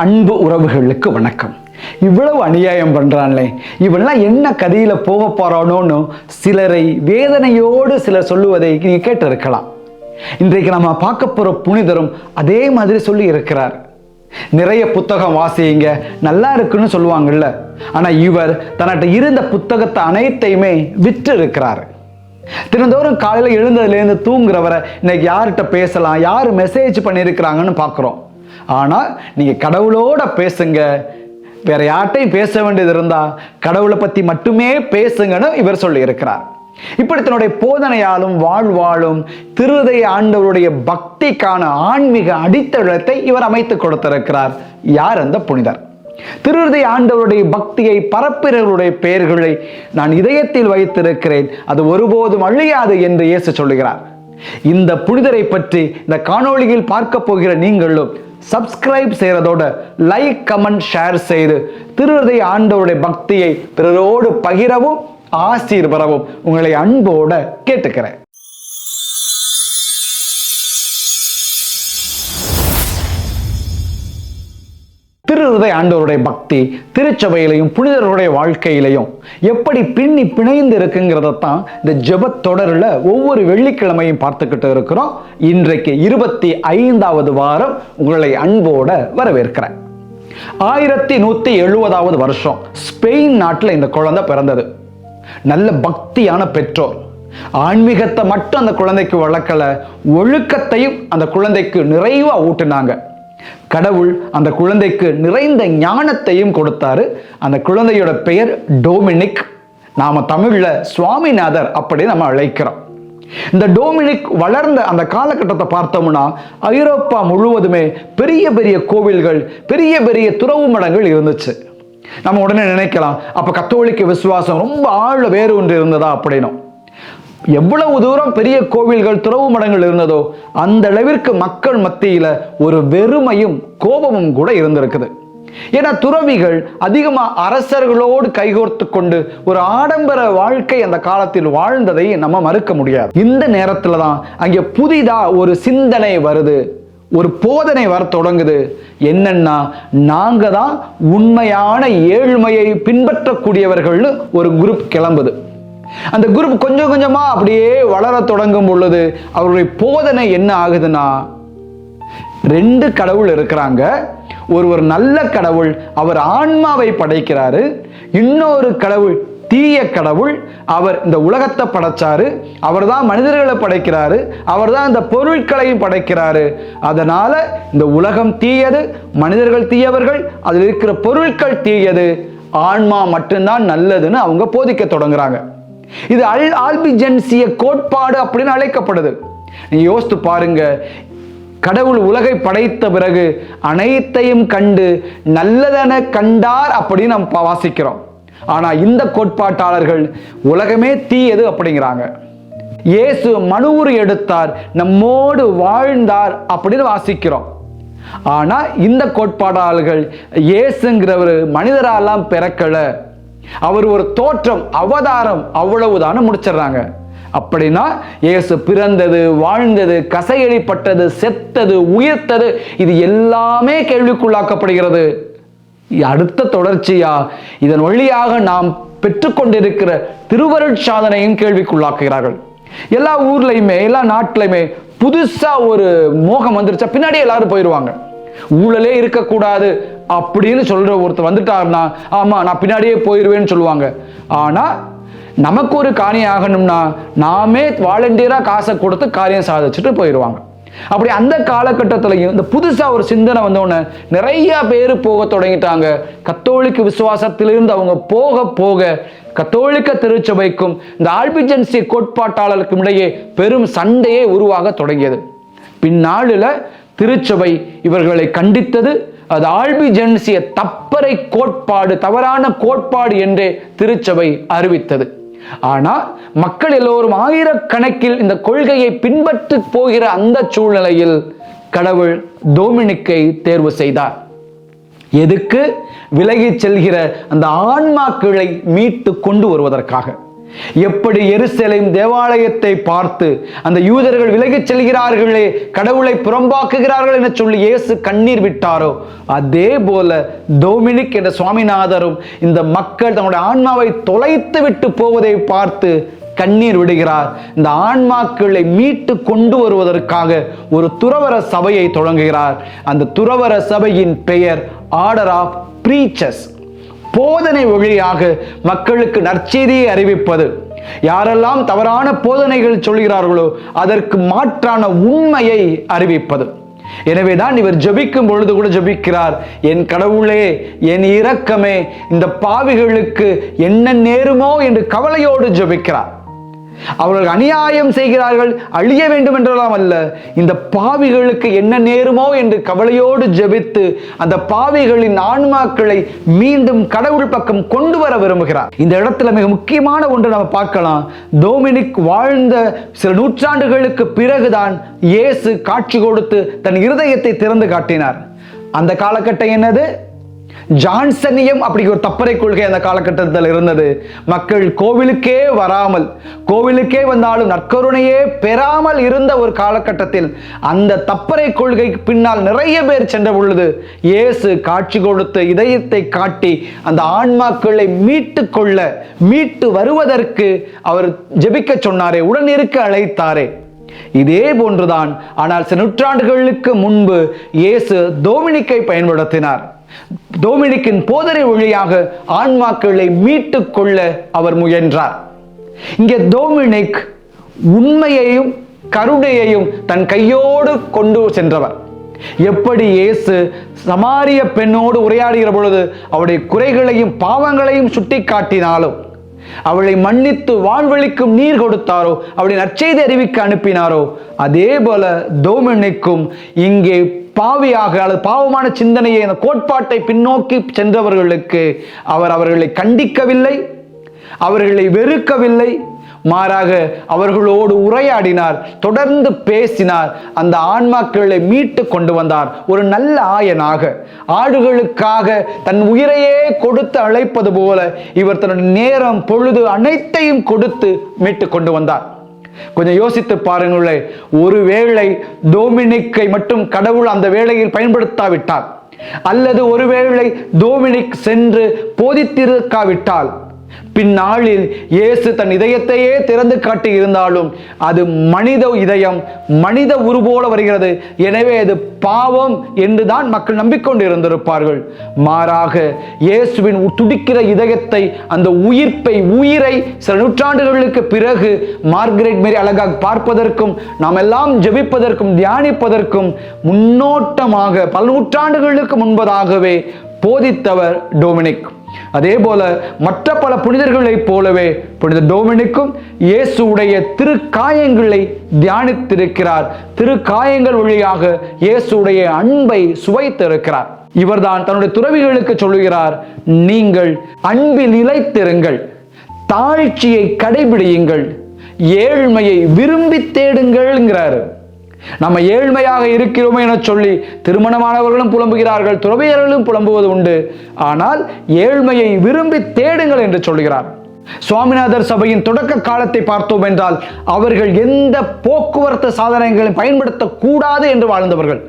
அன்பு உறவுகளுக்கு வணக்கம். இவ்வளவு அநியாயம் பண்றான்லே, இவெல்லாம் என்ன கதியில போக போறானோன்னு சிலரை வேதனையோடு சிலர் சொல்லுவதை நீங்க கேட்டு இருக்கலாம். இன்றைக்கு நம்ம பார்க்க போற புனிதரும் அதே மாதிரி சொல்லி இருக்கிறார். நிறைய புத்தகம் வாசிங்க, நல்லா இருக்குன்னு சொல்லுவாங்கல்ல, ஆனா இவர் தன்னிட்ட இருந்த புத்தகத்தை அனைத்தையுமே விற்று இருக்கிறார். தினந்தோறும் காலையில் எழுந்ததுலேருந்து தூங்குறவரை இன்னைக்கு யார்கிட்ட பேசலாம், யார் மெசேஜ் பண்ணியிருக்கிறாங்கன்னு பார்க்குறோம். ஆனால் நீங்கள் கடவுளோட பேசுங்க, வேற யார்ட்டையும் பேச வேண்டியது இருந்தால் கடவுளை பற்றி மட்டுமே பேசுங்கன்னு இவர் சொல்லியிருக்கிறார். இப்படி தன்னுடைய போதனையாலும் வாழ்வாலும் திருஹ்ருதய ஆண்டவருடைய பக்திக்கான ஆன்மீக அடித்தளத்தை இவர் அமைத்து கொடுத்திருக்கிறார். யார் அந்த புனிதர்? திருஹ்ருதய ஆண்டவருடைய பக்தியை பரப்புகிறவருடைய பெயர்களை நான் இதயத்தில் வைத்திருக்கிறேன், அது ஒருபோதும் அழியாது என்று இயேசு சொல்லுகிறார். இந்த புனிதரை பற்றி இந்த காணொளியில் பார்க்க போகிற நீங்களும் சப்ஸ்கிரைப் செய்யறதோட லைக், கமெண்ட், ஷேர் செய்து திருஹ்ருதய ஆண்டவருடைய பக்தியை பிறரோடு பகிரவும் ஆசீர் பெறவும் உங்களை அன்போட கேட்டுக்கிறேன். திருஹ்ருதய ஆண்டவருடைய பக்தி திருச்சபையிலையும் புனிதர்களுடைய வாழ்க்கையிலையும் எப்படி பின்னி பிணைந்து இருக்குங்கிறதான் இந்த ஜெபத் தொடரில் ஒவ்வொரு வெள்ளிக்கிழமையும் பார்த்துக்கிட்டு இருக்கிறோம். இன்றைக்கு 25வது வாரம் உங்களை அன்போட வரவேற்கிறேன். 1170வது வருஷம் ஸ்பெயின் நாட்டில் இந்த குழந்தை பிறந்தது. நல்ல பக்தியான பெற்றோர். ஆன்மீகத்தை மட்டும் அந்த குழந்தைக்கு வளர்க்கல, ஒழுக்கத்தையும் அந்த குழந்தைக்கு நிறைவா ஊட்டினாங்க. கடவுள் அந்த குழந்தைக்கு நிறைந்த ஞானத்தையும் கொடுத்தாரு. அந்த குழந்தையோட பெயர் டோமினிக். நாம தமிழ்ல சுவாமிநாதர் அப்படி நம்ம அழைக்கிறோம். இந்த டோமினிக் வளர்ந்த அந்த காலகட்டத்தை பார்த்தோம்னா ஐரோப்பா முழுவதுமே பெரிய பெரிய கோவில்கள், பெரிய பெரிய துறவு மடங்கள் இருந்துச்சு. நம்ம உடனே நினைக்கலாம், அப்ப கத்தோலிக்க விசுவாசம் ரொம்ப ஆழ வேறு ஒன்று இருந்ததா அப்படின்னும். எவ்வளவு தூரம் பெரிய கோவில்கள், துறவு மடங்கள் இருந்ததோ அந்த அளவிற்கு மக்கள் மத்தியில ஒரு வெறுமையும் கோபமும் கூட இருந்திருக்குது. ஏன்னா துறவிகள் அதிகமா அரசர்களோடு கைகோர்த்து கொண்டு ஒரு ஆடம்பர வாழ்க்கை அந்த காலத்தில் வாழ்ந்ததை நம்ம மறுக்க முடியாது. இந்த நேரத்துல தான் அங்கே புதிதா ஒரு சிந்தனை வருது, ஒரு போதனை வர தொடங்குது. என்னன்னா, நாங்க தான் உண்மையான ஏழ்மையை பின்பற்றக்கூடியவர்கள்னு ஒரு குரூப் கிளம்புது. அந்த குரூப் கொஞ்சம் கொஞ்சமா அப்படியே வளர தொடங்கும் பொழுது அவருடைய போதனை என்ன ஆகுதுன்னா, 2 கடவுள் இருக்கிறாங்க. ஒருவர் நல்ல கடவுள், அவர் ஆன்மாவை படைக்கிறாரு. இன்னொரு கடவுள் தீய கடவுள், அவர் இந்த உலகத்தை படைச்சாரு. அவர் தான் மனிதர்களை படைக்கிறாரு, அவர் தான் இந்த பொருட்களையும் படைக்கிறாரு. அதனால இந்த உலகம் தீயது, மனிதர்கள் தீயவர்கள், அதில் இருக்கிற பொருட்கள் தீயது, ஆன்மா மட்டும்தான் நல்லதுன்னு அவங்க போதிக்க தொடங்குறாங்க. இது ஆல்பிஜென்சிய கோட்பாடு அப்படின்னு அழைக்கப்படுது. நீங்க யோசித்து பாருங்க, கடவுள் உலகை படைத்த பிறகு அனைத்தையும் கண்டு நல்லதென கண்டார் அப்படின்னு நம்ம வாசிக்கிறோம். ஆனா இந்த கோட்பாட்டாளர்கள் உலகமே தீயது அப்படிங்கிறாங்க. இயேசு மனுவுரு எடுத்தார், நம்மோடு வாழ்ந்தார் அப்படின்னு வாசிக்கிறோம். ஆனா இந்த கோட்பாட்டாளர்கள் இயேசுங்கிறவர் மனிதராலாம் பிறக்கல, அவர் ஒரு தோற்றம், அவதாரம், அவ்வளவுதான முடிச்சிடறாங்க. அப்படின்னா இயேசு பிறந்தது, வாழ்ந்தது, கசையடிப்பட்டது, செத்தது, உயிர்த்தது, இது எல்லாமே கேள்விக்குள்ளாக்கப்படுகிறது. அடுத்த தொடர்ச்சியா இதன் வழியாக நாம் பெற்றுக்கொண்டிருக்கிற திருவருட்சாதனையும் கேள்விக்குள்ளாக்குகிறார்கள். எல்லா ஊர்லயுமே, எல்லா நாட்டிலையுமே புதுசா ஒரு மோகம் வந்துருச்சா பின்னாடி எல்லாரும் போயிடுவாங்க. ஊழலே இருக்கக்கூடாது அப்படின்னு சொல்ற ஒருத்தர் வந்துட்டாருன்னா, ஆமா நான் பின்னாடியே போயிடுவேன்னு சொல்லுவாங்க. ஆனா நமக்கு ஒரு காரியம் ஆகணும்னா நாமே வாலண்டியரா காசை கொடுத்து காரியம் சாதிச்சுட்டு போயிடுவாங்க. அப்படி அந்த காலகட்டத்திலையும் இந்த புதுசா ஒரு சிந்தனை வந்தோடனே நிறைய பேர் போக தொடங்கிட்டாங்க. கத்தோலிக்க விசுவாசத்திலிருந்து அவங்க போக போக கத்தோலிக்க திருச்சபைக்கும் இந்த ஆல்பிஜென்சி கோட்பாட்டாளருக்கும் இடையே பெரும் சண்டையே உருவாக தொடங்கியது. பின்னாளில் திருச்சபை இவர்களை கண்டித்தது. அது ஆல்பிஜென்சிய தப்பறை கோட்பாடு, தவறான கோட்பாடு என்றே திருச்சபை அறிவித்தது. ஆனா மக்கள் எல்லோரும் ஆயிரக்கணக்கில் இந்த கொள்கையை பின்பற்றி போகிற அந்த சூழ்நிலையில் கடவுள் டோமினிக்கை தேர்வு செய்தார். எதுக்கு? விலகி செல்கிற அந்த ஆன்மாக்களை மீட்டு கொண்டு வருவதற்காக. எப்படி எருசலேம் தேவாலயத்தை பார்த்து அந்த யூதர்கள் விலகிச் செல்கிறார்களே, கடவுளை புறம்பாக்குகிறார்கள் என சொல்லி இயேசு கண்ணீர் விட்டாரோ, அதே போல டொமினிக் என்ற சுவாமிநாதரும் இந்த மக்கள் தங்களுடைய ஆன்மாவை தொலைத்து விட்டு போவதை பார்த்து கண்ணீர் விடுகிறார். இந்த ஆன்மாக்களை மீட்டு கொண்டு வருவதற்காக ஒரு துறவற சபையை தொடங்குகிறார். அந்த துறவற சபையின் பெயர் ஆர்டர் ஆஃப் பிரீச்சர்ஸ். போதனை வழியாக மக்களுக்கு நற்செய்தியை அறிவிப்பது. யாரெல்லாம் தவறான போதனைகள் சொல்கிறார்களோ அதற்கு மாற்றான உண்மையை அறிவிப்பது. எனவேதான் இவர் ஜெபிக்கும் பொழுது கூட ஜெபிக்கிறார், என் கடவுளே, என் இரக்கமே, இந்த பாவிகளுக்கு என்ன நேருமோ என்று கவலையோடு ஜெபிக்கிறார். அவர்கள் அநியாயம் செய்கிறார்கள், அழிய வேண்டும் என்றெல்லாம் அல்ல, இந்த பாவிகளுக்கு என்ன நேருமோ என்று கவலையோடு ஜெபித்து அந்த பாவிகளின் ஆன்மாக்களை மீண்டும் கடவுள் பக்கம் கொண்டு வர விரும்புகிறார். இந்த இடத்துல மிக முக்கியமான ஒன்று நம்ம பார்க்கலாம். டொமினிக் வாழ்ந்த சில நூற்றாண்டுகளுக்கு பிறகுதான் இயேசு காட்சி கொடுத்து தன் இருதயத்தை திறந்து காட்டினார். அந்த காலகட்டம் என்னது? ஜான்சனியம் அப்படி ஒரு தப்பறை கொள்கை அந்த காலகட்டத்தில் இருந்தது. மக்கள் கோவிலுக்கே வராமல், கோவிலுக்கே வந்தாலும் நற்கருணையே பெறாமல் இருந்த ஒரு காலகட்டத்தில் அந்த தப்பறை கொள்கைக்கு பின்னால் நிறைய பேர் சென்ற பொழுது இயேசு காட்சி கொடுத்து இதயத்தை காட்டி அந்த ஆன்மாக்களை மீட்டு வருவதற்கு அவர் ஜெபிக்க சொன்னாரே, உடன் இருக்க அழைத்தாரே. இதே போன்றுதான் ஆனால் சில நூற்றாண்டுகளுக்கு முன்பு இயேசு டொமினிக்கை பயன்படுத்தினார். டொமினிக்கின் போதனை வழியாக ஆன்மாக்களை மீட்டுக் கொள்ள அவர் முயன்றார். இங்கே டொமினிக் உண்மையையும் கருணையையும் தன் கையோடு கொண்டு சென்றவர். எப்படி இயேசு சமாரிய பெண்ணோடு உரையாடுகிற பொழுது அவருடைய குறைகளையும் பாவங்களையும் சுட்டி காட்டினாலும், அவளை மன்னித்து வாழ்வழிக்கும் நீர் கொடுத்தாரோ, அவளை நற்செய்தி அறிவிக்க அனுப்பினாரோ, அதே போல டொமினிக்கும் இங்கே பாவியாக அல்லது பாவமான சிந்தனையை, அந்த கோட்பாட்டை பின்னோக்கி சென்றவர்களுக்கு அவர் அவர்களை கண்டிக்கவில்லை, அவர்களை வெறுக்கவில்லை, மாறாக அவர்களோடு உரையாடினார், தொடர்ந்து பேசினார், அந்த ஆன்மாக்களை மீட்டு கொண்டு வந்தார். ஒரு நல்ல ஆயனாக, ஆடுகளுக்காக தன் உயிரையே கொடுத்து அழைப்பது போல இவர் தன்னுடைய நேரம், பொழுது அனைத்தையும் கொடுத்து மீட்டு கொண்டு வந்தார். கொஞ்சம் யோசித்து பாருங்களேன், ஒருவேளை டொமினிக்கை மட்டும் கடவுள் அந்த வேளையில் பயன்படுத்தாவிட்டால், அல்லது ஒருவேளை டொமினிக் சென்று போதித்திருக்காவிட்டால், பின்னாளில் இயேசு தன் இதயத்தையே திறந்து காட்டி இருந்தாலும் அது மனித இதயம், மனித உருபோல வருகிறது, எனவே அது பாவம் என்றுதான் மக்கள் நம்பிக்கொண்டு இருந்திருப்பார்கள். மாறாக இயேசுவின் துடிக்கிற இதயத்தை, அந்த உயிரை சில நூற்றாண்டுகளுக்கு பிறகு மார்கரெட் மேரி அழகாக பார்ப்பதற்கும், நாம் எல்லாம் ஜெபிப்பதற்கும் தியானிப்பதற்கும் முன்னோட்டமாக பல நூற்றாண்டுகளுக்கு முன்பதாகவே போதித்தவர் டொமினிக். அதே போல மற்ற பல புனிதர்களைப் போலவே புனித டொமினிக்கும் இயேசுடைய திருக்காயங்களை தியானித்திருக்கிறார். திருக்காயங்கள் வழியாக இயேசுடைய அன்பை சுவைத்திருக்கிறார். இவர்தான் தன்னுடைய துறவிகளுக்கு சொல்லுகிறார், நீங்கள் அன்பில் நிலைத்திருங்கள், தாழ்ச்சியை கடைபிடியுங்கள், ஏழ்மையை விரும்பி தேடுங்கள். நம்ம ஏழ்மையாக இருக்கிறோமே என சொல்லி திருமணமானவர்களும் புலம்புகிறார்கள், துறவியர்களும் புலம்புவது உண்டு. ஆனால் ஏழ்மையை விரும்பி தேடுங்கள் என்று சொல்கிறார். சுவாமிநாதர் சபையின் தொடக்க காலத்தை பார்த்தோம் என்றால் அவர்கள் எந்த போக்குவரத்து சாதனங்களையும் பயன்படுத்தக்கூடாது என்று வாழ்ந்தவர்கள்.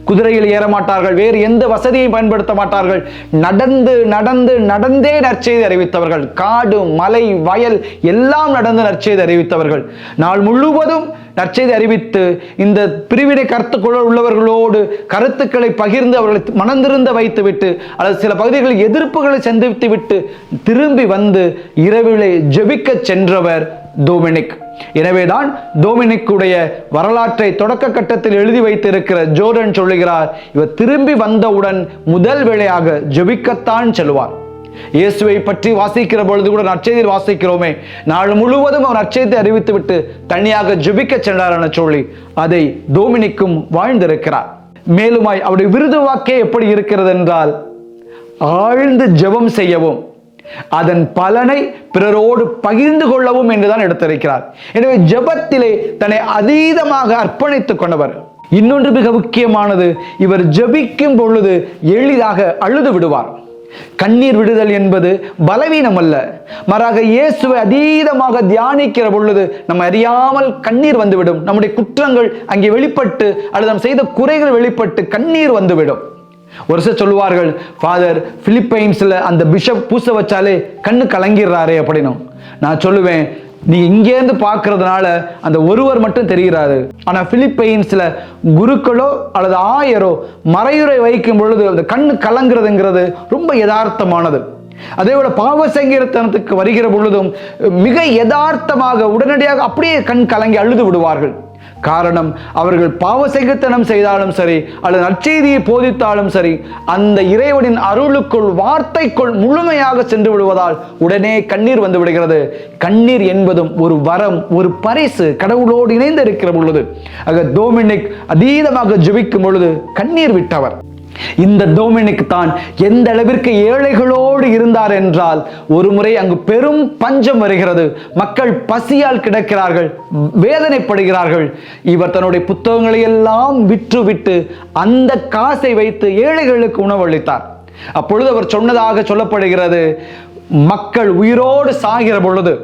குதிரையில் ஏற மாட்டார்கள், வேறு எந்த வசதியையும் பயன்படுத்த மாட்டார்கள். நடந்தே நற்செய்தி அறிவித்தவர்கள். காடு, மலை, வயல் எல்லாம் நடந்து நற்செய்தி அறிவித்தவர்கள். நாள் முழுவதும் நற்செய்தி அறிவித்து இந்த பிரிவினை கருத்துக்குள்ள உள்ளவர்களோடு கருத்துக்களை பகிர்ந்து அவர்களை மனந்திருந்த வைத்துவிட்டு, அல்லது சில பகுதிகளில் எதிர்ப்புகளை சந்தித்து விட்டு திரும்பி வந்து இரவிலே ஜெபிக்க சென்றவர் டொமினிக். எனவேதான் டொமினிக்குடைய வரலாற்றை தொடக்க கட்டத்தில் எழுதி வைத்திருக்கிற ஜோர்டன் சொல்லுகிறார், இவர் திரும்பி வந்தவுடன் முதல் வேளையாக ஜெபிக்கத்தான் செல்வார். இயேசுவை பற்றி வாசிக்கிற பொழுது கூட நற்செய்தியில் வாசிக்கிறோமே, நாள் முழுவதும் அவர் நற்செய்தியை அறிவித்து விட்டு தனியாக ஜெபிக்க சென்றார் என சொல்லி அதை டொமினிக்கும் வாழ்ந்திருக்கிறார். மேலுமாய் அவருடைய விருது வாக்கே எப்படி இருக்கிறது என்றால், ஆழ்ந்து ஜெபம் செய்யவும் அதன் பலனை பிறரோடு பகிர்ந்து கொள்ளவும் என்றுதான் எடுத்திருக்கிறார். எனவே ஜெபத்திலே தன்னை அதீதமாக அர்ப்பணித்துக் கொண்டவர். இன்னொன்று மிக முக்கியமானது, இவர் ஜெபிக்கும் பொழுது எளிதாக அழுது விடுவார். கண்ணீர் விடுதல் என்பது பலவீனம் அல்ல, மாறாக இயேசுவை அதீதமாக தியானிக்கிற பொழுது நம்ம அறியாமல் கண்ணீர் வந்துவிடும். நம்முடைய குற்றங்கள் அங்கே வெளிப்பட்டு அல்லது நாம் செய்த குறைகள் வெளிப்பட்டு கண்ணீர் வந்துவிடும். ஒரு சிலர் சொல்லுவார்கள், ஃபாதர் பிலிப்பைன்ஸ்ல அந்த பிஷப் பூச வச்சாலே கண்ணு கலங்கிடுறாரே அப்படின்னு. நான் சொல்லுவேன், நீ இங்கேருந்து பார்க்கறதுனால அந்த ஒருவர் மட்டும் தெரிகிறாரு. ஆனால் பிலிப்பைன்ஸ்ல குருக்களோ அல்லது ஆயரோ மறையுறை வைக்கும் பொழுது அந்த கண்ணு கலங்குறதுங்கிறது ரொம்ப யதார்த்தமானது. அதே போல பாவ சங்கீர்த்தனத்துக்கு வருகிற பொழுதும் மிக யதார்த்தமாக உடனடியாக அப்படியே கண் கலங்கி அழுது விடுவார்கள். காரணம், அவர்கள் பாவ சங்கீர்த்தனம் செய்தாலும் சரி அல்லது நற்செய்தியை போதித்தாலும் சரி அந்த இறைவனின் அருளுக்குள் வார்த்தைக்குள் முழுமையாக சென்று விடுவதால் உடனே கண்ணீர் வந்து விடுகிறது. கண்ணீர் என்பதும் ஒரு வரம், ஒரு பரிசு, கடவுளோடு இணைந்து இருக்கிற பொழுது. ஆக டொமினிக் அதீதமாக ஜெபிக்கும் பொழுது கண்ணீர் விட்டவர். இந்த டொமினிக் தான் எந்த அளவிற்கு ஏழைகளோடு இருந்தார் என்றால், ஒரு முறை அங்கு பெரும் பஞ்சம் வருகிறது, மக்கள் பசியால் கிடக்கிறார்கள், வேதனைப்படுகிறார்கள். இவர் தன்னுடைய புத்தகங்களை எல்லாம் விற்றுவிட்டு அந்த காசை வைத்து ஏழைகளுக்கு உணவளித்தார். அப்பொழுது அவர் சொன்னதாக சொல்லப்படுகிறது, மக்கள் உயிரோடு சாகிற பொழுது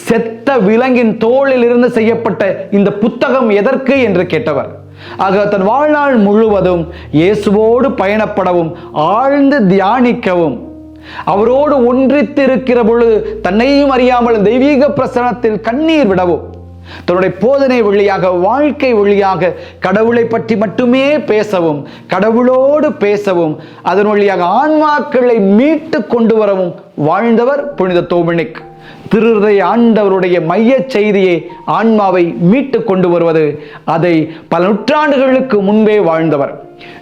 செத்த விலங்கின் தோளில் இருந்து செய்யப்பட்ட இந்த புத்தகம் எதற்கு என்று கேட்டவர். ஆக தன் வாழ்நாள் முழுவதும் இயேசுவோடு பயணப்படவும் ஆழ்ந்து தியானிக்கவும் அவரோடு ஒன்றித்து இருக்கிற பொழுது தன்னையும் அறியாமல் தெய்வீக பிரசன்னத்தில் கண்ணீர் விடவும் தன்னுடைய போதனை வழியாக, வாழ்க்கை வழியாக கடவுளை பற்றி மட்டுமே பேசவும், கடவுளோடு பேசவும், அதன் வழியாக ஆன்மாக்களை மீட்டு கொண்டு வரவும் வாழ்ந்தவர் புனித டொமினிக். திருஹ்ருதய ஆண்டவருடைய மைய செய்தியை ஆன்மாவை மீட்டு கொண்டு வருவது, அதை பல நூற்றாண்டுகளுக்கு முன்பே வாழ்ந்தவர்.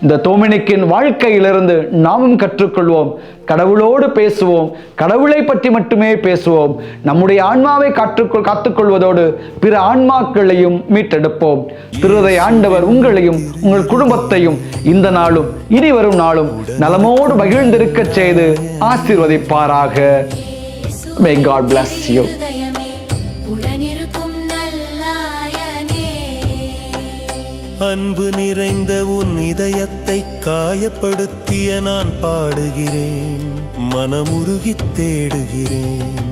இந்த டொமினிக்கின் வாழ்க்கையிலிருந்து நாமும் கற்றுக்கொள்வோம். கடவுளோடு பேசுவோம், கடவுளை பற்றி மட்டுமே பேசுவோம், நம்முடைய ஆன்மாவை காத்துக்கொள்வதோடு பிற ஆன்மாக்களையும் மீட்டெடுப்போம். திருஹ்ருதய ஆண்டவர் உங்களையும் உங்கள் குடும்பத்தையும் இந்த நாளும் இனி வரும் நாளும் நலமோடு மகிழ்ந்திருக்க செய்து ஆசீர்வதிப்பாராக. May God bless you. அன்பு நிறைந்த உன் இதயத்தை காயப்படுத்திய நான் பாடுகிறேன், மனமுருகி தேடுகிறேன்.